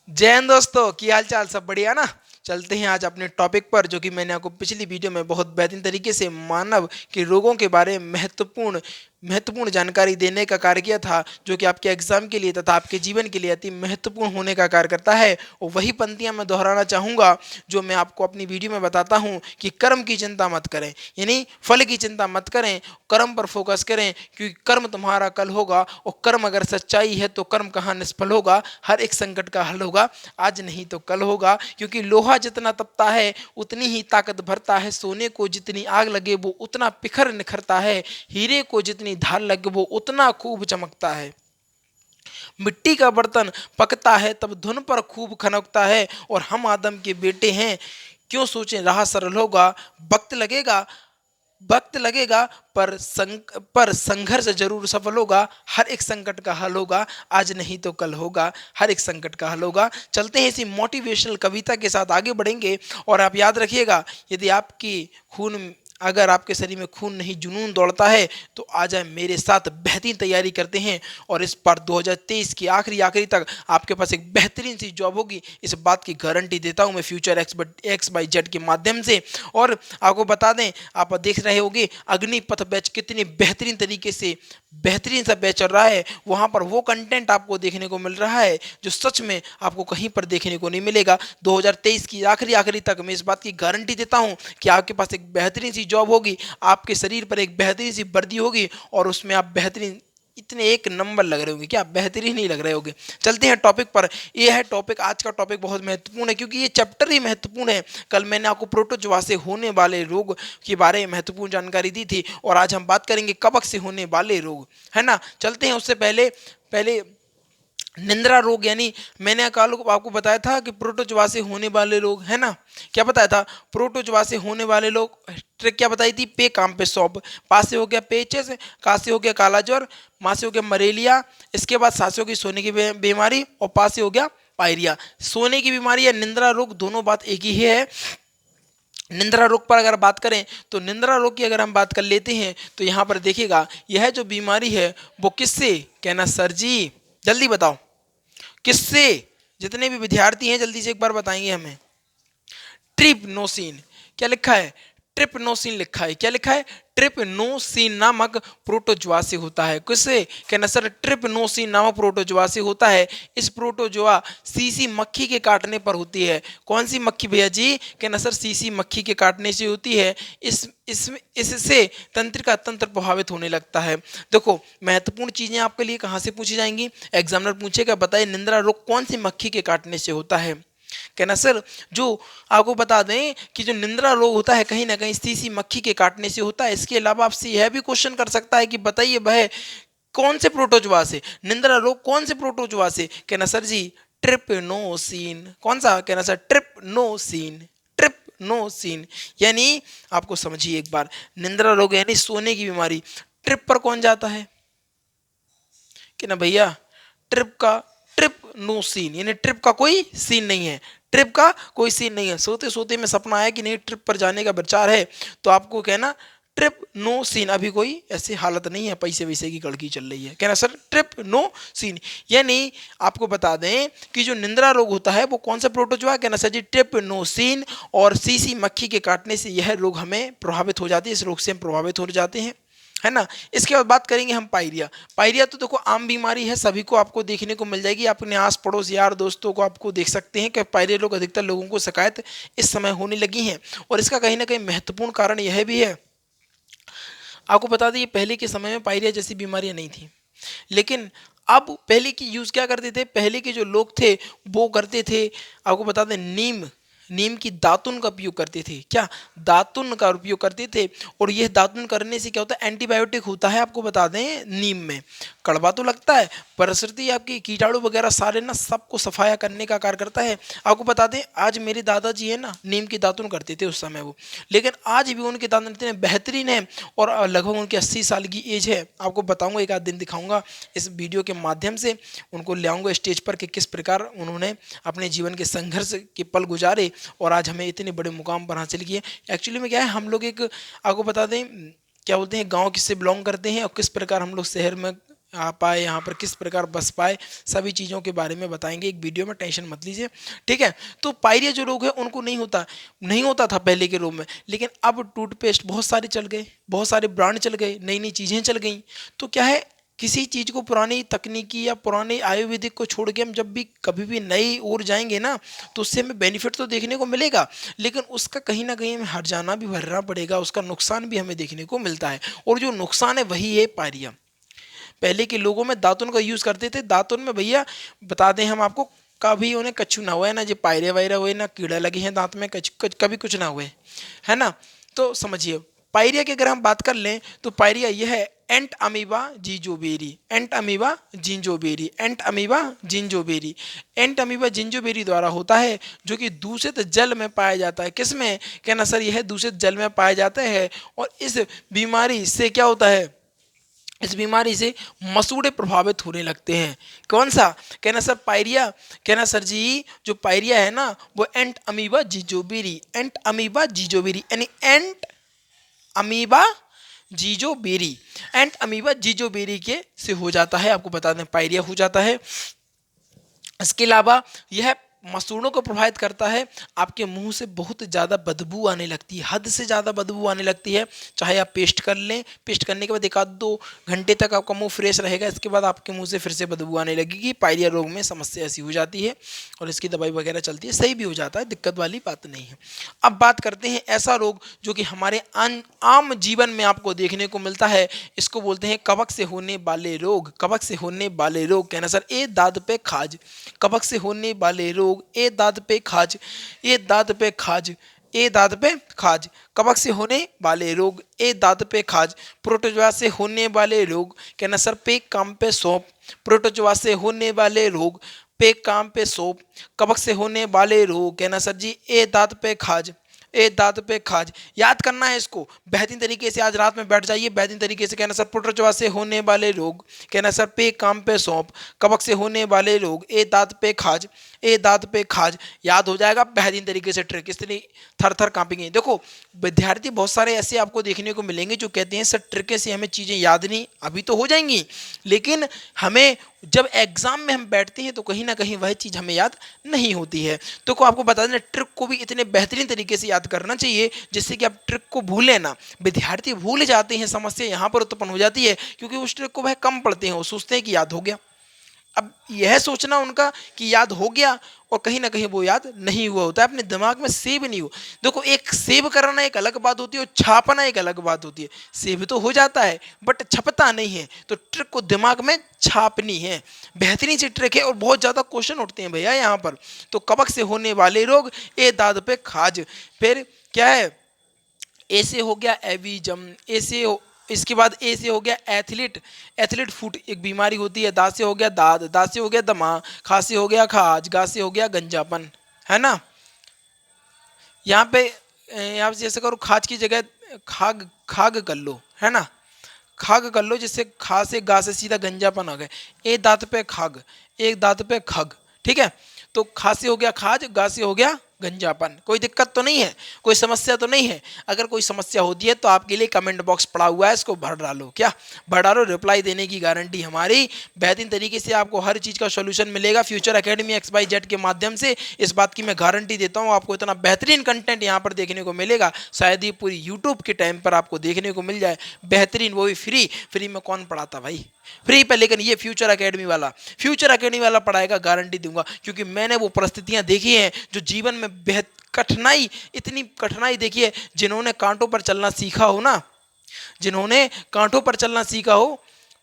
जय हिंद दोस्तों, की हाल चाल सब बढ़िया ना। चलते हैं आज अपने टॉपिक पर, जो कि मैंने आपको पिछली वीडियो में बहुत बेहतरीन तरीके से मानव के रोगों के बारे में महत्वपूर्ण महत्वपूर्ण जानकारी देने का कार्य किया था, जो कि आपके एग्जाम के लिए तथा आपके जीवन के लिए अति महत्वपूर्ण होने का कार्य करता है। और वही पंक्तियां मैं दोहराना चाहूँगा जो मैं आपको अपनी वीडियो में बताता हूँ कि कर्म की चिंता मत करें, यानी फल की चिंता मत करें, कर्म पर फोकस करें, क्योंकि कर्म तुम्हारा कल होगा। और कर्म अगर सच्चाई है तो कर्म कहाँ निष्फल होगा, हर एक संकट का हल होगा, आज नहीं तो कल होगा। क्योंकि लोहा जितना तपता है उतनी ही ताकत भरता है, सोने को जितनी आग लगे वो उतना पिखर निखरता है, हीरे को जितनी धार लगे वो उतना खूब चमकता है। मिट्टी का बर्तन पकता है तब धुन पर खूब खनकता है, और हम आदम के बेटे हैं, क्यों सोचें राह सरल होगा। वक्त लगेगा, वक्त लगेगा, पर संघर्ष जरूर सफल होगा, हर एक संकट का हल होगा, आज नहीं तो कल होगा, हर एक संकट का हल होगा। चलते हैं इसी मोटिवेशनल कविता के साथ आगे बढ़ेंगे। और आप याद रखिएगा, यदि आपकी खून अगर आपके शरीर में खून नहीं जुनून दौड़ता है तो आ जाए मेरे साथ, बेहतरीन तैयारी करते हैं। और इस बार 2023 की आखिरी आखिरी तक आपके पास एक बेहतरीन सी जॉब होगी, इस बात की गारंटी देता हूं मैं फ्यूचर एक्स बाई जेड के माध्यम से। और आपको बता दें, आप देख रहे होंगे अग्निपथ बैच कितनी बेहतरीन तरीके से बेहतरीन सा बैच चल रहा है। वहां पर वो कंटेंट आपको देखने को मिल रहा है जो सच में आपको कहीं पर देखने को नहीं मिलेगा। 2023 की आखिरी आखिरी तक मैं इस बात की गारंटी देता हूं कि आपके पास एक बेहतरीन सी जॉब होगी, आपके शरीर पर एक बेहतरीन सी वर्दी होगी, और उसमें आप बेहतरीन इतने एक नंबर लग रहे होंगे, क्या बेहतरीन ही लग रहे होंगे। चलते हैं टॉपिक पर। ये है टॉपिक, आज का टॉपिक बहुत महत्वपूर्ण है क्योंकि ये चैप्टर ही महत्वपूर्ण है। कल मैंने आपको प्रोटोजोआ से होने वाले रोग के बारे में महत्वपूर्ण जानकारी दी थी, और आज हम बात करेंगे कवक से होने वाले रोग, है ना। चलते हैं उससे पहले पहले निंद्रा रोग, यानी मैंने कल आपको बताया था कि प्रोटोजोआ से होने वाले लोग, है ना। क्या बताया था, प्रोटोजोआ से होने वाले लोग, ट्रिक क्या बताई थी, पे काम पे सौंप। पा से हो गया पेचिस, का से हो गया काला ज्वर, माँ से हो गया मलेरिया, इसके बाद सा से हो गई सोने की बीमारी, और पा से हो गया पायरिया। सोने की बीमारी या निंद्रा रोग दोनों बात एक ही है। निंद्रा रोग पर अगर बात करें तो निंद्रा रोग की अगर हम बात कर लेते हैं तो यहाँ पर देखिएगा, यह जो बीमारी है वो किससे, कहना सर जी जल्दी बताओ किससे। जितने भी विद्यार्थी हैं जल्दी से एक बार बताएंगे हमें। ट्रिपनोसिन, क्या लिखा है, ट्रिपनोसिन लिखा है। क्या लिखा है, ट्रिपनोसिन नामक प्रोटोजोआ से होता है। किससे, कहना सर ट्रिपनोसिन नामक प्रोटोजोआ से होता है। इस प्रोटोजोआ सीसी मक्खी के काटने पर होती है। कौन सी मक्खी भैया जी, कहना सर सीसी मक्खी के काटने से होती है। इससे तंत्रिका तंत्र प्रभावित होने लगता है। देखो महत्वपूर्ण चीजें आपके लिए कहाँ से पूछी जाएंगी, एग्जामिनर पूछेगा बताइए निंद्रा रोग कौन सी मक्खी के काटने से होता है। कहना सर जो आपको बता दें कि जो निंद्रा रोग होता है कहीं ना कहीं सीसी मक्खी के काटने से होता है। इसके अलावा आपसे यह भी क्वेश्चन कर सकता है कि बताइए वह कौन से प्रोटोजोआ से, निंद्रा रोग कौन से प्रोटोजोआ से। कहना सर जी ट्रिपनोसिन। कौन सा, कहना सर ट्रिपनोसिन, ट्रिपनोसिन। यानी आपको समझिए एक बार, निंद्रा रोग यानी सोने की बीमारी, ट्रिप पर कौन जाता है, कि ना भैया, ट्रिप का, ट्रिप नो सीन, यानी ट्रिप का कोई सीन नहीं है, ट्रिप का कोई सीन नहीं है। सोते सोते में सपना आया कि नहीं ट्रिप पर जाने का विचार है, तो आपको कहना ट्रिप नो सीन, अभी कोई ऐसी हालत नहीं है, पैसे वैसे की कड़की चल रही है, कहना सर ट्रिप नो सीन। यानी आपको बता दें कि जो निंद्रा रोग होता है वो कौन सा प्रोटोजोआ, कहना सर जी ट्रिप नो सीन, और सीसी मक्खी के काटने से यह रोग हमें प्रभावित हो जाती है, इस रोग से हम प्रभावित हो जाते हैं, है ना। इसके बाद बात करेंगे हम पायरिया। पायरिया तो देखो आम बीमारी है, सभी को आपको देखने को मिल जाएगी, अपने आस पड़ोस यार दोस्तों को आपको देख सकते हैं कि पायरिया लोग, अधिकतर लोगों को शिकायत इस समय होने लगी हैं। और इसका कहीं ना कहीं महत्वपूर्ण कारण यह भी है, आपको बता दें पहले के समय में पायरिया जैसी बीमारियां नहीं थी, लेकिन अब पहले की यूज़ क्या करते थे, पहले के जो लोग थे वो करते थे, आपको बता दें नीम, नीम की दातुन का उपयोग करते थे। क्या, दातुन का उपयोग करते थे। और यह दातुन करने से क्या होता है, एंटीबायोटिक होता है, आपको बता दें नीम में। कड़वा तो लगता है, प्रकृति आपकी कीटाणु वगैरह सारे ना सबको सफाया करने का कार्य करता है। आपको बता दें आज मेरे दादाजी है ना, नीम की दातुन करते थे उस समय वो, लेकिन आज भी उनके दातुन इतने बेहतरीन है, और लगभग उनकी 80 साल की एज है। आपको बताऊंगा, एक आध दिन दिखाऊंगा इस वीडियो के माध्यम से, उनको ले आऊँगा स्टेज पर कि किस प्रकार उन्होंने अपने जीवन के संघर्ष के पल गुजारे और आज हमें इतने बड़े मुकाम पर हासिल किए। एक्चुअली में क्या है, हम लोग एक, आपको बता दें क्या बोलते हैं, गांव किससे बिलोंग करते हैं और किस प्रकार हम लोग शहर में आ पाए, यहाँ पर किस प्रकार बस पाए, सभी चीज़ों के बारे में बताएंगे एक वीडियो में, टेंशन मत लीजिए, ठीक है। तो पायरिया जो रोग है उनको नहीं होता था पहले के रोग में, लेकिन अब टूथपेस्ट बहुत सारे चल गए, बहुत सारे ब्रांड चल गए, नई नई चीज़ें चल गई। तो क्या है, किसी चीज़ को पुरानी तकनीकी या पुरानी आयुर्वेदिक को छोड़ के हम जब भी कभी भी नई ओर जाएंगे ना, तो उससे हमें बेनिफिट तो देखने को मिलेगा, लेकिन उसका कहीं ना कहीं हमें हर्जाना भी भरना पड़ेगा, उसका नुकसान भी हमें देखने को मिलता है। और जो नुकसान है वही है पायरिया। पहले के लोगों में दातुन का यूज़ करते थे, दातुन में भैया बता दें हम आपको, कभी उन्हें कच्छू ना हुआ है ना, जो पायरे वायरे हुए ना कीड़ा लगे हैं दांत में, कभी कुछ ना हुए, है ना। तो समझिए पायरिया की अगर हम बात कर लें तो पायरिया यह है एंट अमीबा जिंजोबेरी, एंट अमीबा जिंजोबेरी, एंट अमीबा जिंजोबेरी, एंट अमीबा जिंजोबेरी द्वारा होता है, जो कि दूषित जल में पाया जाता है। किस में, कहना सर यह दूषित जल में पाया जाता है। और इस बीमारी से क्या होता है, इस बीमारी से मसूड़े प्रभावित होने लगते हैं। कौन सा, कहना सर पायरिया, कहना सर जी जो पायरिया है ना वो एंट अमीबा जिजोबेरी, एंट अमीबा जिजोबेरी यानी एंट अमीबा जीजोबेरी, एंट अमीबा जीजोबेरी के से हो जाता है, आपको बता दें पायरिया हो जाता है। इसके अलावा यह मसूड़ों को प्रभावित करता है, आपके मुंह से बहुत ज़्यादा बदबू आने लगती है, हद से ज़्यादा बदबू आने लगती है। चाहे आप पेस्ट कर लें, पेस्ट करने के बाद 1-2 घंटे तक आपका मुंह फ्रेश रहेगा, इसके बाद आपके मुंह से फिर से बदबू आने लगेगी। पायरिया रोग में समस्या ऐसी हो जाती है और इसकी दवाई वगैरह चलती है, सही भी हो जाता है, दिक्कत वाली बात नहीं है। अब बात करते हैं ऐसा रोग जो कि हमारे आम जीवन में आपको देखने को मिलता है, इसको बोलते हैं कवक से होने वाले रोग। कवक से होने वाले रोग, कहना सर ए दाद पे खाज, कवक से होने वाले रोग, ए दाद पे खाज, ए दाद पे खाज, ए दाद पे खाज, कवक से होने वाले रोग, ए दाद पे खाज, प्रोटोजोआ से होने वाले रोग, कहना सर पे काम पे सौंप, प्रोटोजोआ से होने वाले रोग, पे काम पे सौंप, कवक से होने वाले रोग, कहना सर जी ए दाद पे खाज, ए दांत पे खाज। याद करना है इसको बेहतरीन तरीके से, आज रात में बैठ जाइए बेहतरीन तरीके से। कहना सर पुटरचवा से होने वाले रोग, कहना सर पे काम पे सौंप, कवक से होने वाले रोग, ए दांत पे खाज, ए दांत पे खाज। याद हो जाएगा बेहतरीन तरीके से, ट्रिक इतनी थर थर कांपेंगे। देखो विद्यार्थी बहुत सारे ऐसे आपको देखने को मिलेंगे जो कहते हैं सर ट्रिक से हमें चीज़ें याद नहीं, अभी तो हो जाएंगी लेकिन हमें जब एग्जाम में हम बैठते हैं तो कहीं ना कहीं वह चीज़ हमें याद नहीं होती है। तो को आपको बता देना ट्रिक को भी इतने बेहतरीन तरीके से याद करना चाहिए जिससे कि आप ट्रिक को भूलें ना। विद्यार्थी भूल जाते हैं, समस्या यहाँ पर उत्पन्न हो जाती है क्योंकि उस ट्रिक को वह कम पढ़ते हैं, वो सोचते हैं कि याद हो गया। अब यह सोचना उनका कि याद हो गया और कहीं ना कहीं वो याद नहीं हुआ होता है, अपने दिमाग में सेव नहीं हो। देखो एक सेव करना एक अलग बात होती है और छापना एक अलग बात होती है। सेव तो हो जाता है बट छपता नहीं है, तो ट्रिक को दिमाग में छापनी है। बेहतरीन सी ट्रिक है और बहुत ज़्यादा क्वेश्चन उठते हैं भैया यहाँ पर। तो कवक से होने वाले रोग, ए दाद पे खाज। फिर क्या है, ए से हो गया एविजम, ए से इसके बाद ए से हो गया एथलीट, एथलीट फुट एक बीमारी होती है। दा से हो गया दाद, दा से हो गया दमा, खा से हो गया खाज, गा से हो गया गंजापन, है ना। यहाँ पे जैसे करो खाज की जगह खाग खाग कर लो, है ना, खाग कर लो, जिससे खा से गा से सीधा गंजापन आ गए। एक दांत पे खाग, एक दांत पे खग, ठीक है। तो खा से हो गया खाज, गा से हो गया गंजापन। कोई दिक्कत तो नहीं है, कोई समस्या तो नहीं है। अगर कोई समस्या होती है तो आपके लिए कमेंट बॉक्स पड़ा हुआ है, इसको भर डालो। क्या भर डालो, रिप्लाई देने की गारंटी हमारी। बेहतरीन तरीके से आपको हर चीज़ का सॉल्यूशन मिलेगा फ्यूचर एकेडमी XYZ के माध्यम से। इस बात की मैं गारंटी देता हूँ, आपको इतना बेहतरीन कंटेंट यहाँ पर देखने को मिलेगा, शायद ये पूरी यूट्यूब के टाइम पर आपको देखने को मिल जाए। बेहतरीन, वो भी फ्री। फ्री में कौन पढ़ाता भाई, फ्री पे, लेकिन ये फ्यूचर एकेडमी वाला पढ़ाएगा, गारंटी दूंगा। क्योंकि मैंने वो परिस्थितियां देखी हैं जो जीवन में बेहद कठिनाई, इतनी कठिनाई देखी है। जिन्होंने कांटों पर चलना सीखा हो ना, जिन्होंने कांटों पर चलना सीखा हो,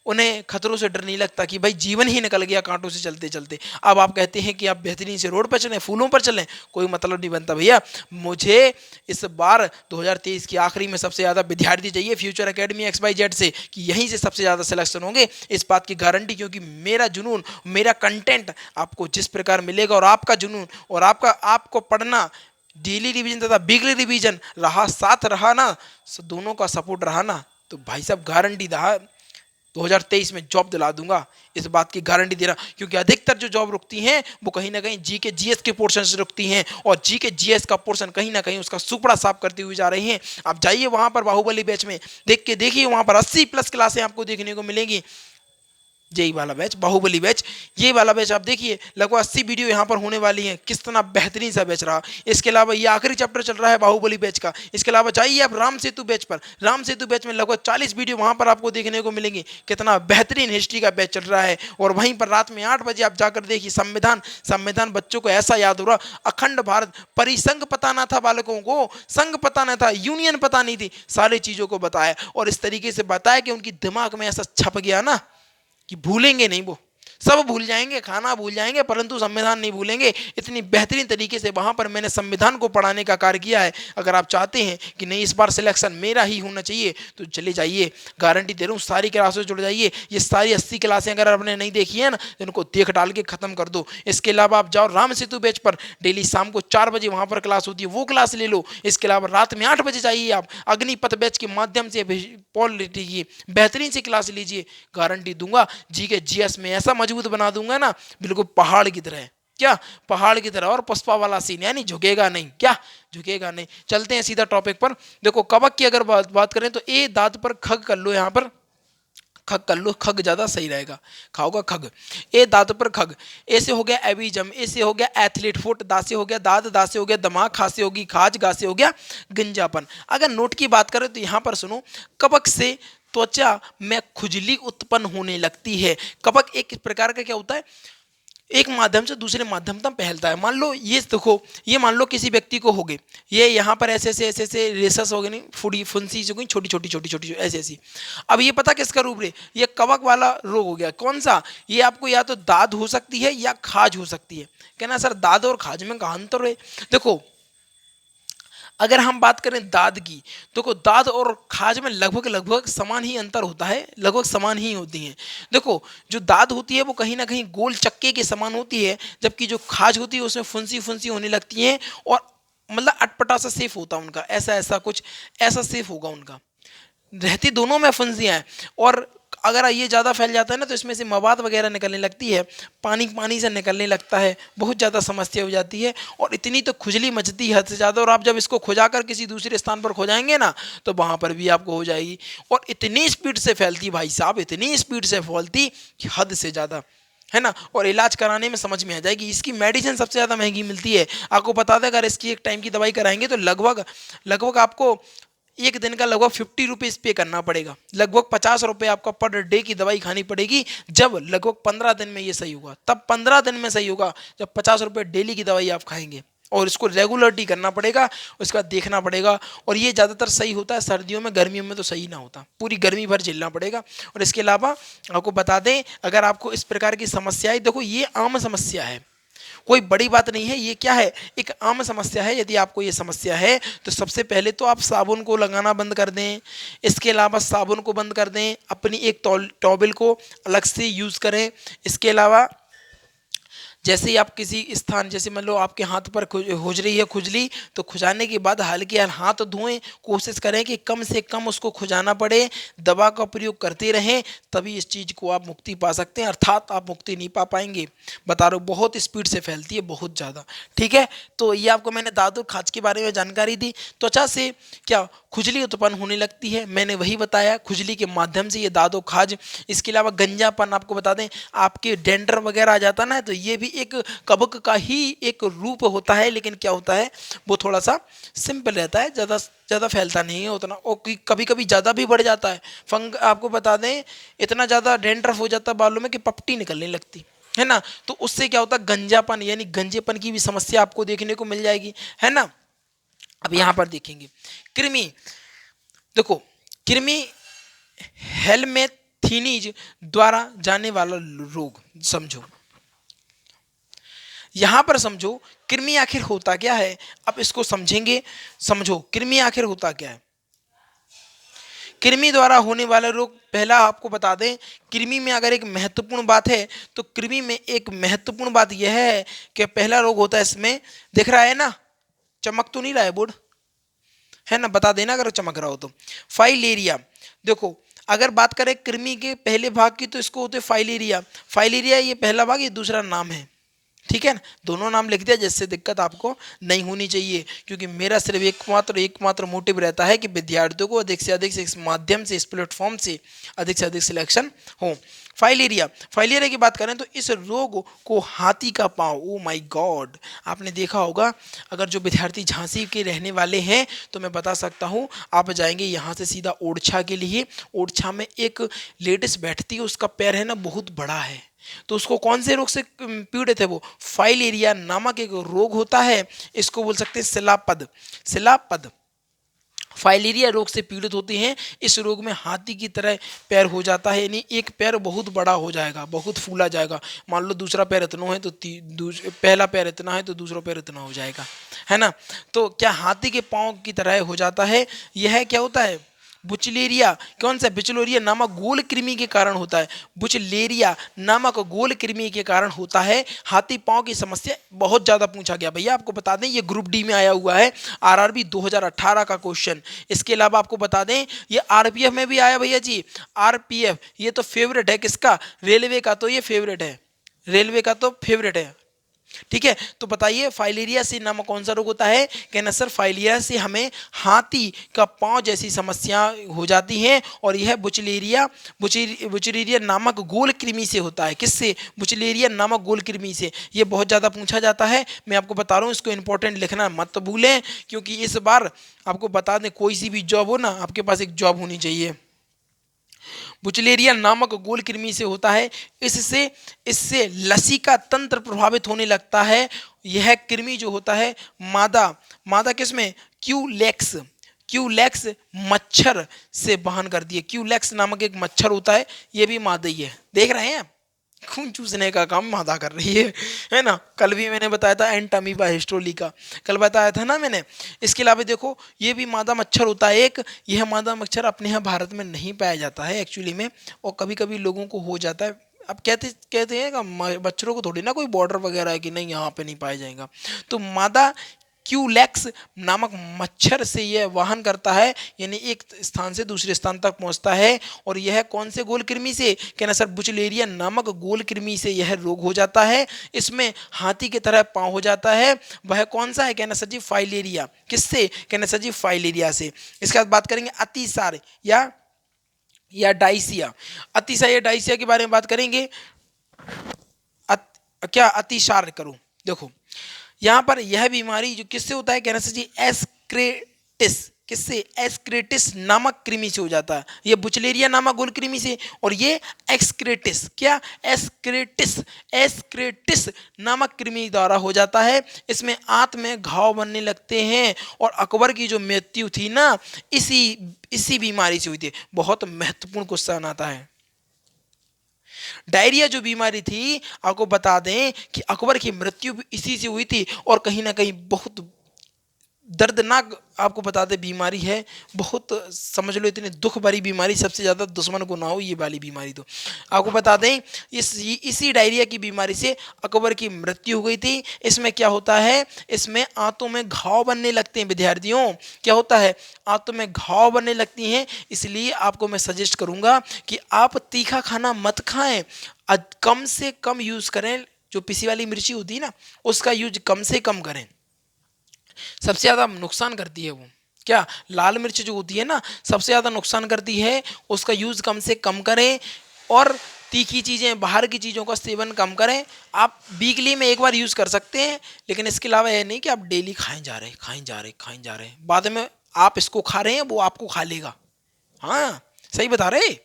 उन्हें खतरों से डर नहीं लगता कि भाई जीवन ही निकल गया कांटों से चलते चलते। अब आप कहते हैं कि आप बेहतरीन से रोड पर चलें, फूलों पर चलें, कोई मतलब नहीं बनता भैया। मुझे इस बार 2023 की आखिरी में सबसे ज़्यादा विद्यार्थी चाहिए फ्यूचर एकेडमी XYZ से, कि यहीं से सबसे ज़्यादा सिलेक्शन होंगे, इस बात की गारंटी। क्योंकि मेरा जुनून, मेरा कंटेंट आपको जिस प्रकार मिलेगा और आपका जुनून और आपको पढ़ना, डेली रिवीजन तथा वीकली रिवीजन रहा, साथ रहा ना, दोनों का सपोर्ट रहा ना, तो भाई साहब गारंटी रहा 2023 में जॉब दिला दूंगा, इस बात की गारंटी दे रहा। क्योंकि अधिकतर जो जॉब रुकती हैं वो कहीं ना कहीं GK GS के पोर्शन से रुकती हैं, और GK GS का पोर्शन कहीं ना कहीं उसका सुपड़ा साफ करते हुए जा रहे हैं। आप जाइए वहां पर बाहुबली बैच में देखिए वहां पर 80+ क्लासें आपको देखने को मिलेंगी। यही वाला बैच, बाहुबली बैच, ये वाला बैच आप देखिए लगभग 80 वीडियो यहाँ पर होने वाली हैं, किस तरह बेहतरीन सा बैच रहा। इसके अलावा ये आखिरी चैप्टर चल रहा है बाहुबली बैच का। इसके अलावा जाइए आप राम सेतु बैच पर, राम सेतु बैच में लगभग 40 वीडियो वहाँ पर आपको देखने को मिलेंगी, कितना बेहतरीन हिस्ट्री का बैच चल रहा है। और वहीं पर रात में 8 बजे आप जाकर देखिए संविधान, संविधान बच्चों को ऐसा याद हो रहा, अखंड भारत, परिसंघ पता ना था बालकों को, संघ पता ना था, यूनियन पता नहीं थी, सारी चीज़ों को बताया और इस तरीके से बताया कि उनकी दिमाग में ऐसा छप गया ना कि भूलेंगे नहीं, वो सब भूल जाएंगे, खाना भूल जाएंगे परंतु संविधान नहीं भूलेंगे। इतनी बेहतरीन तरीके से वहाँ पर मैंने संविधान को पढ़ाने का कार्य किया है। अगर आप चाहते हैं कि नहीं इस बार सिलेक्शन मेरा ही होना चाहिए तो चले जाइए, गारंटी दे रहा हूँ, सारी क्लासेस जुड़ जाइए। ये सारी 80 क्लासें अगर आपने नहीं देखी है ना तो इनको देख डाल के ख़त्म कर दो। इसके अलावा आप जाओ राम सेतु बैच पर, डेली शाम को 4 बजे वहाँ पर क्लास होती है, वो क्लास ले लो। इसके अलावा रात में 8 बजे जाइए आप अग्निपथ बैच के माध्यम से पॉल लीजिए, बेहतरीन सी क्लास लीजिए, गारंटी दूंगा जी के जीएस में ऐसा मजबूत बना दूंगा ना, बिल्कुल पहाड़ की तरह। क्या पहाड़ की तरह, और पुष्पा वाला सीन, यानी झुकेगा नहीं, क्या झुकेगा नहीं। चलते हैं सीधा टॉपिक पर। देखो कवक की अगर बात करें तो ए दांत पर खग कर लो, यहाँ पर खग कर लो, खग ज्यादा सही रहेगा, खाओगा खग। ए दांत पर खग, ए से हो गया एविजम, ए से हो गया एथलीट फुट, दा से हो गया दाद, दा से हो गया दिमाग, खा से होगी खाज, गा से हो गया गंजापन। अगर नोट की बात करें तो यहाँ पर सुनो, कवक से त्वचा में खुजली उत्पन्न होने लगती है। कवक एक प्रकार का क्या होता है, एक माध्यम से दूसरे माध्यम तक फैलता है। मान लो ये देखो, ये मान लो किसी व्यक्ति को हो गए, ये यहाँ पर ऐसे रेसस हो गई, नहीं फुड़ी फुंसी हो गई, छोटी छोटी ऐसी ऐसी। अब ये पता किसका रूप है, ये कवक वाला रोग हो गया। कौन सा, ये आपको या तो दाद हो सकती है या खाज हो सकती है। कहना सर दाद और खाज में कहाँ अंतर है। देखो अगर हम बात करें दाद की, तो दाद और खाज में लगभग लगभग समान ही अंतर होता है, लगभग समान ही होती हैं। देखो जो दाद होती है वो कहीं ना कहीं गोल चक्के के समान होती है, जबकि जो खाज होती है उसमें फुंसी फुंसी होने लगती है और मतलब अटपटा सा सेफ होता है उनका, ऐसा ऐसा कुछ ऐसा सेफ होगा उनका। रहती दोनों में फुंसियाँ हैं और अगर ये ज़्यादा फैल जाता है ना तो इसमें से मवाद वगैरह निकलने लगती है, पानी पानी से निकलने लगता है, बहुत ज़्यादा समस्या हो जाती है और इतनी तो खुजली मचती है हद से ज़्यादा। और आप जब इसको खुजाकर किसी दूसरे स्थान पर खुजाएंगे ना तो वहाँ पर भी आपको हो जाएगी और इतनी स्पीड से फैलती भाई साहब, इतनी स्पीड से फैलती कि हद से ज़्यादा, है ना। और इलाज कराने में समझ में आ जाएगी। इसकी मेडिसिन सबसे ज़्यादा महंगी मिलती है, आपको बता दें। अगर इसकी एक टाइम की दवाई कराएंगे तो लगभग लगभग आपको एक दिन का लगभग 50 रुपीज़ पे करना पड़ेगा, लगभग 50 रुपये आपका पर डे की दवाई खानी पड़ेगी। जब लगभग 15 दिन में ये सही होगा, तब 15 दिन में सही होगा जब 50 रुपये डेली की दवाई आप खाएंगे और इसको रेगुलरली करना पड़ेगा, उसका देखना पड़ेगा। और ये ज़्यादातर सही होता है सर्दियों में, गर्मियों में तो सही ना होता, पूरी गर्मी भर झेलना पड़ेगा। और इसके अलावा आपको बता दें, अगर आपको इस प्रकार की समस्याएं, देखो ये आम समस्या है, कोई बड़ी बात नहीं है, ये क्या है, एक आम समस्या है। यदि आपको ये समस्या है तो सबसे पहले तो आप साबुन को लगाना बंद कर दें। इसके अलावा साबुन को बंद कर दें, अपनी एक टॉवल को अलग से यूज़ करें। इसके अलावा जैसे ही आप किसी स्थान, जैसे मान लो आपके हाथ पर हो रही है खुजली, तो खुजाने के बाद हल्के हाथ धोएं, कोशिश करें कि कम से कम उसको खुजाना पड़े, दवा का प्रयोग करते रहें, तभी इस चीज़ को आप मुक्ति पा सकते हैं, अर्थात आप मुक्ति नहीं पा पाएंगे। बता रहा हूँ बहुत स्पीड से फैलती है, बहुत ज़्यादा। ठीक है, तो ये आपको मैंने दाद और खाज के बारे में जानकारी दी। त्वचा से क्या खुजली उत्पन्न होने लगती है, मैंने वही बताया, खुजली के माध्यम से ये दाद और खाज। इसके अलावा गंजापन, आपको बता दें आपके डेंडर वगैरह आ जाता ना, तो ये भी एक कवक का ही एक रूप होता है, लेकिन क्या होता है वो थोड़ा सा सिंपल रहता है, ज़्यादा ज़्यादा फैलता नहीं है उतना, और कभी कभी ज़्यादा भी बढ़ जाता है। आपको बता दें इतना ज़्यादा डेंड्रफ हो जाता है बालों में कि पपटी निकलने लगती है ना। तो उससे क्या होता है, गंजापन यानी गंजेपन की भी समस्या आपको देखने को मिल जाएगी, है ना। अब यहाँ पर देखेंगे कृमि, देखो कृमि हेलमेंथीनीज द्वारा जाने वाला रोग, समझो यहां पर, समझो कृमि आखिर होता क्या है। अब इसको समझेंगे, समझो कृमि आखिर होता क्या है। कृमि द्वारा होने वाला रोग, पहला आपको बता दें, कृमि में अगर एक महत्वपूर्ण बात है तो कृमि में एक महत्वपूर्ण बात यह है कि पहला रोग होता है, इसमें दिख रहा है ना, चमक तो नहीं रहा है बोर्ड, है ना, बता देना अगर चमक रहा हो तो। फाइलेरिया, देखो अगर बात करें कृमि के पहले भाग की तो इसको होते फाइलेरिया। फाइलेरिया ये पहला भाग, ये दूसरा नाम है, ठीक है ना, दोनों नाम लिख दिया जिससे दिक्कत आपको नहीं होनी चाहिए, क्योंकि मेरा सिर्फ एकमात्र मोटिव रहता है कि विद्यार्थियों को अधिक से अधिक इस माध्यम से, इस प्लेटफॉर्म से अधिक सिलेक्शन हो। फाइलेरिया की बात करें तो इस रोग को हाथी का पांव, ओ माय गॉड, आपने देखा होगा। अगर जो विद्यार्थी झांसी के रहने वाले हैं तो मैं बता सकता हूँ, आप जाएंगे यहाँ से सीधा ओरछा के लिए, ओरछा में एक लेडीज बैठती है, उसका पैर है ना बहुत बड़ा है, तो उसको कौन से रोग से पीड़ित है, वो फाइलेरिया नामक एक रोग होता है, इसको बोल सकते हैं शिलापद फाइलेरिया रोग से पीड़ित होती हैं। इस रोग में हाथी की तरह पैर हो जाता है, यानी एक पैर बहुत बड़ा हो जाएगा, बहुत फूला जाएगा। मान लो दूसरा पैर इतना है तो पहला पैर इतना है तो दूसरा पैर इतना हो जाएगा, है ना। तो क्या हाथी के पाँव की तरह हो जाता है। यह क्या होता है, बुचलेरिया, कौन सा, बिचलोरिया नामक गोल कृमि के कारण होता है। बुचलेरिया नामक गोल कृमि के कारण होता है। हाथी पांव की समस्या बहुत ज्यादा पूछा गया भैया, आपको बता दें ये ग्रुप डी में आया हुआ है, आरआरबी 2018 का क्वेश्चन। इसके अलावा आपको बता दें ये आरपीएफ में भी आया भैया जी। आरपीएफ ये तो फेवरेट है किसका, रेलवे का, तो ये फेवरेट है, रेलवे का तो फेवरेट है। ठीक है, तो बताइए फाइलेरिया से नामक कौन सा रोग होता है। कहना सर फाइलेरिया से हमें हाथी का पांव जैसी समस्या हो जाती हैं, और यह बुचलेरिया नामक गोल कृमि से होता है। किससे, बुचलेरिया नामक गोल कृमि से। ये बहुत ज़्यादा पूछा जाता है, मैं आपको बता रहा हूँ, इसको इंपॉर्टेंट लिखना मत भूलें, क्योंकि इस बार आपको बता दें कोई सी भी जॉब हो ना, आपके पास एक जॉब होनी चाहिए। बुचलेरिया नामक गोल कृमि से होता है। इससे लसिका तंत्र प्रभावित होने लगता है। यह कृमि जो होता है मादा किसमें, क्यूलेक्स मच्छर से वहन करती है। क्यूलेक्स नामक एक मच्छर होता है, यह भी मादा ही है। देख रहे हैं, खून चूसने का काम मादा कर रही है ना। कल भी मैंने बताया था एंटामीबा हिस्टोली का, कल बताया था ना मैंने। इसके अलावा देखो ये भी मादा मच्छर होता है एक। यह मादा मच्छर अपने यहाँ भारत में नहीं पाया जाता है एक्चुअली में, और कभी कभी लोगों को हो जाता है। अब कहते हैं कि मच्छरों को थोड़ी ना कोई बॉर्डर वगैरह है कि नहीं यहाँ पे नहीं पाया जाएगा। तो मादा क्यूलेक्स नामक मच्छर से यह वाहन करता है, यानी एक स्थान से दूसरे स्थान तक पहुंचता है। और यह कौन से गोल कृमि से, कहना सर बुचलेरिया नामक गोल कृमि से यह रोग हो जाता है। इसमें हाथी की तरह पांव हो जाता है। वह कौन सा है, कहना सर जी फाइलेरिया। किससे, कहना सर जी फाइलेरिया से। इसके बाद बात करेंगे अतिसार या डायसिया। अतिसार या डायसिया के बारे में बात करेंगे। क्या अतिसार करो, देखो यहाँ पर यह बीमारी जो किससे होता है, कहना जी एस्क्रेटिस। किससे, एस्क्रेटिस नामक कृमि से हो जाता है। ये बुचलेरिया नामक गोल कृमि से, और ये एक्सक्रेटिस, क्या, एस्क्रेटिस नामक कृमि द्वारा हो जाता है। इसमें आंत में घाव बनने लगते हैं, और अकबर की जो मृत्यु थी ना इसी बीमारी से हुई थी। बहुत महत्वपूर्ण क्वेश्चन आता है। डायरिया जो बीमारी थी, आपको बता दें कि अकबर की मृत्यु भी इसी से हुई थी, और कहीं ना कहीं बहुत दर्दनाक आपको बता दें बीमारी है। बहुत समझ लो इतनी दुख भरी बीमारी, सबसे ज़्यादा दुश्मन को ना हो ये वाली बीमारी। तो आपको बता दें इसी डायरिया की बीमारी से अकबर की मृत्यु हो गई थी। इसमें क्या होता है, इसमें आंतों में घाव बनने लगते हैं विद्यार्थियों। क्या होता है, आंतों में घाव बनने लगती हैं। इसलिए आपको मैं सजेस्ट करूँगा कि आप तीखा खाना मत खाएं, कम से कम यूज़ करें। जो पिसी वाली मिर्ची होती है ना, उसका यूज कम से कम करें। सबसे ज़्यादा नुकसान करती है वो, क्या, लाल मिर्च जो होती है ना, सबसे ज़्यादा नुकसान करती है। उसका यूज़ कम से कम करें, और तीखी चीज़ें, बाहर की चीज़ों का सेवन कम करें। आप वीकली में एक बार यूज़ कर सकते हैं, लेकिन इसके अलावा यह नहीं कि आप डेली खाएं जा रहे हैं, बाद में आप इसको खा रहे हैं वो आपको खा लेगा। हाँ सही बता रहे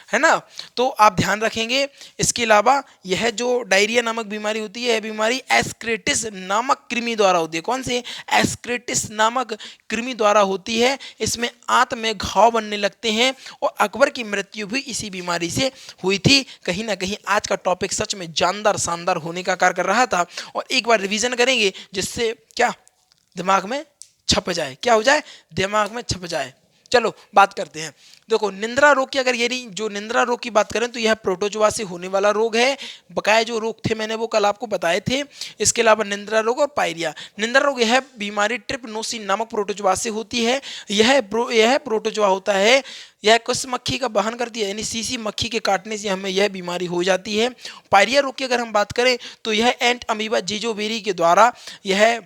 है ना, तो आप ध्यान रखेंगे। इसके अलावा यह जो डायरिया नामक बीमारी होती है, यह बीमारी एस्क्रेटिस नामक कृमि द्वारा होती है। कौन से, एस्क्रेटिस नामक कृमि द्वारा होती है। इसमें आंत में घाव बनने लगते हैं, और अकबर की मृत्यु भी इसी बीमारी से हुई थी। कहीं ना कहीं आज का टॉपिक सच में जानदार शानदार होने का कार्य कर रहा था, और एक बार रिवीजन करेंगे जिससे क्या दिमाग में छप जाए, क्या हो जाए, दिमाग में छप जाए। चलो बात करते हैं। देखो निंद्रा रोग की, अगर ये नहीं जो निंद्रा रोग की बात करें तो यह प्रोटोजोआ से होने वाला रोग है। बकाया जो रोग थे मैंने वो कल आपको बताए थे। इसके अलावा निंद्रा रोग और पायरिया। निंद्रा रोग यह बीमारी ट्रिपनोसिन नामक प्रोटोजोआ से होती है। यह प्रोटोजोआ होता है, यह कुछ मक्खी का वहन करती है, यानी सीसी मक्खी के काटने से हमें यह बीमारी हो जाती है। पायरिया रोग की अगर हम बात करें तो यह एंट अमीबा जीजोवेरी के द्वारा यह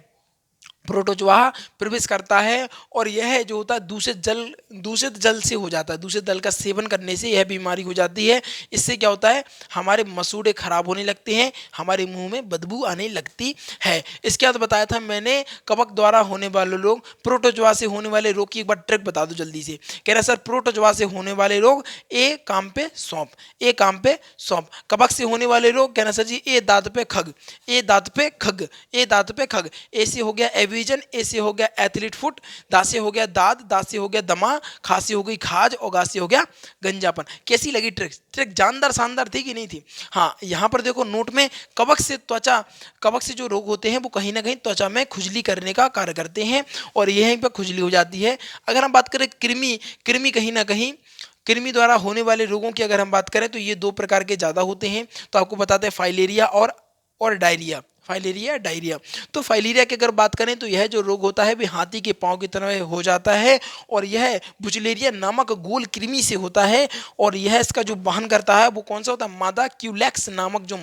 प्रोटोजोआ प्रवेश करता है, और यह जो होता है दूषित जल से हो जाता है। दूषित जल का सेवन करने से यह बीमारी हो जाती है। इससे क्या होता है, हमारे मसूड़े खराब होने लगते हैं, हमारे मुंह में बदबू आने लगती है। इसके बाद बताया था मैंने कवक द्वारा होने वाले रोग, प्रोटोजोआ से होने वाले रोग की एक बार ट्रिक बता दो जल्दी से। कह रहा सर प्रोटोजोआ से होने वाले रोग, ए काम पे सौंप, ए काम पे सौंप। कवक से होने वाले रोग, कहना सर जी ए दांत पे खग, ए दांत पे खग, ए दांत पे खग। ए से हो गया विजन, ए से हो गया एथलीट फुट, दा से हो गया दाद, दा से हो गया दमा, खा से हो गई खाज, और गा से हो गया गंजापन। कैसी लगी ट्रिक जानदार शानदार थी कि नहीं थी? हाँ, यहाँ पर देखो नोट में कवक से जो रोग होते हैं वो कहीं ना कहीं त्वचा में खुजली करने का कार्य करते हैं, और यहीं पर खुजली हो जाती है। अगर हम बात करें कृमि कहीं ना कहीं कृमि द्वारा होने वाले रोगों की अगर हम बात करें तो ये दो प्रकार के ज़्यादा होते हैं। तो आपको बताते हैं फाइलेरिया और डायरिया। Filaria diarrhoea. तो फाइलेरिया की अगर बात करें तो यह जो रोग होता है वह हाथी के पांव की तरह हो जाता है, और यह बुचलेरिया नामक गोल कृमि से होता है, और यह इसका जो वहन करता है वो कौन सा होता है, मादा क्यूलेक्स नामक जो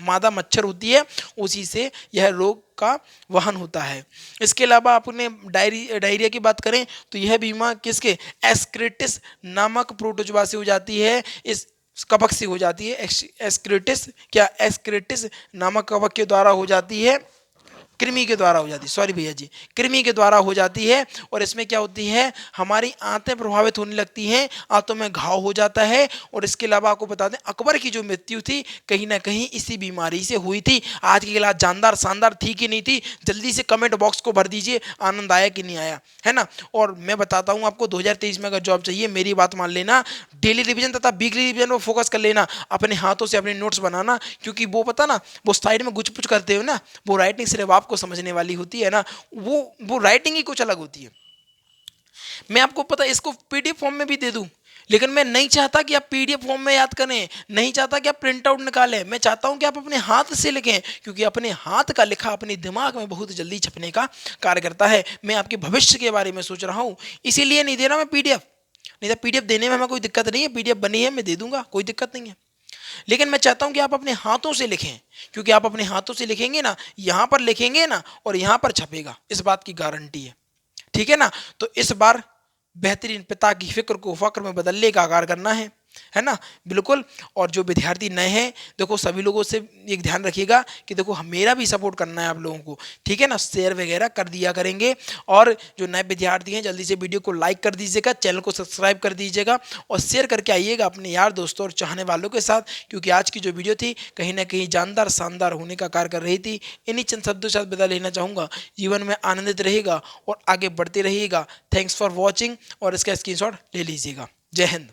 मादा मच्छर होती है, उसी से यह रोग का वहन होता है। इसके अलावा आपने डायरिया की बात करें तो यह बीमारी किसके, एस्क्रेटिस नामक प्रोटोजोआ से हो जाती है। इस कवक से हो जाती है। एस्क्रेटिस नामक कवक के द्वारा हो जाती है, कृमि के द्वारा हो जाती है, सॉरी भैया जी, कृमि के द्वारा हो जाती है। और इसमें क्या होती है, हमारी आंतें प्रभावित होने लगती हैं, आंतों में घाव हो जाता है। और इसके अलावा आपको बता दें अकबर की जो मृत्यु थी कहीं ना कहीं इसी बीमारी से हुई थी। आज की क्लास जानदार शानदार थी कि नहीं थी, जल्दी से कमेंट बॉक्स को भर दीजिए, आनंद आया कि नहीं आया, है ना। और मैं बताता हूँ आपको 2023 में अगर जॉब चाहिए मेरी बात मान लेना, डेली रिविजन तथा वीकली रिविजन पर फोकस कर लेना, अपने हाथों से अपने नोट्स बनाना, क्योंकि वो पता ना वो साइड में गुच पुच करते हो ना, वो राइटिंग सिर्फ आपको समझने वाली होती है ना, वो राइटिंग ही कुछ अलग होती है। मैं आपको पता इसको पीडीएफ फॉर्म में भी दे दूं, लेकिन मैं नहीं चाहता कि आप पीडीएफ फॉर्म में याद करें, नहीं चाहता कि आप प्रिंट आउट निकालें, मैं चाहता हूं कि आप अपने हाथ से लिखें, क्योंकि अपने हाथ का लिखा अपने दिमाग में बहुत जल्दी छपने का कार्य करता है। मैं आपके भविष्य के बारे में सोच रहा हूं, इसीलिए नहीं दे रहा मैं पीडीएफ। नहीं तो पीडीएफ देने में हमें कोई दिक्कत नहीं है, पीडीएफ बनी है मैं दे दूंगा, कोई दिक्कत नहीं है। लेकिन मैं चाहता हूं कि आप अपने हाथों से लिखें, क्योंकि आप अपने हाथों से लिखेंगे ना, यहां पर लिखेंगे ना और यहां पर छपेगा, इस बात की गारंटी है, ठीक है ना। तो इस बार बेहतरीन पिता की फिक्र को फक्र में बदलने का कार्य करना है ना, बिल्कुल। और जो विद्यार्थी नए हैं, देखो सभी लोगों से एक ध्यान रखिएगा कि देखो मेरा भी सपोर्ट करना है आप लोगों को, ठीक है ना, शेयर वगैरह कर दिया करेंगे। और जो नए विद्यार्थी हैं जल्दी से वीडियो को लाइक कर दीजिएगा, चैनल को सब्सक्राइब कर दीजिएगा, और शेयर करके आइएगा अपने यार दोस्तों और चाहने वालों के साथ, क्योंकि आज की जो वीडियो थी कहीं ना कहीं जानदार शानदार होने का कार्य कर रही थी। इन्हीं चंद शब्दों के साथ विदा लेना चाहूँगा। जीवन में आनंदित रहेगा और आगे बढ़ते रहिएगा। थैंक्स फॉर वॉचिंग, और इसका स्क्रीनशॉट ले लीजिएगा। जय हिंद।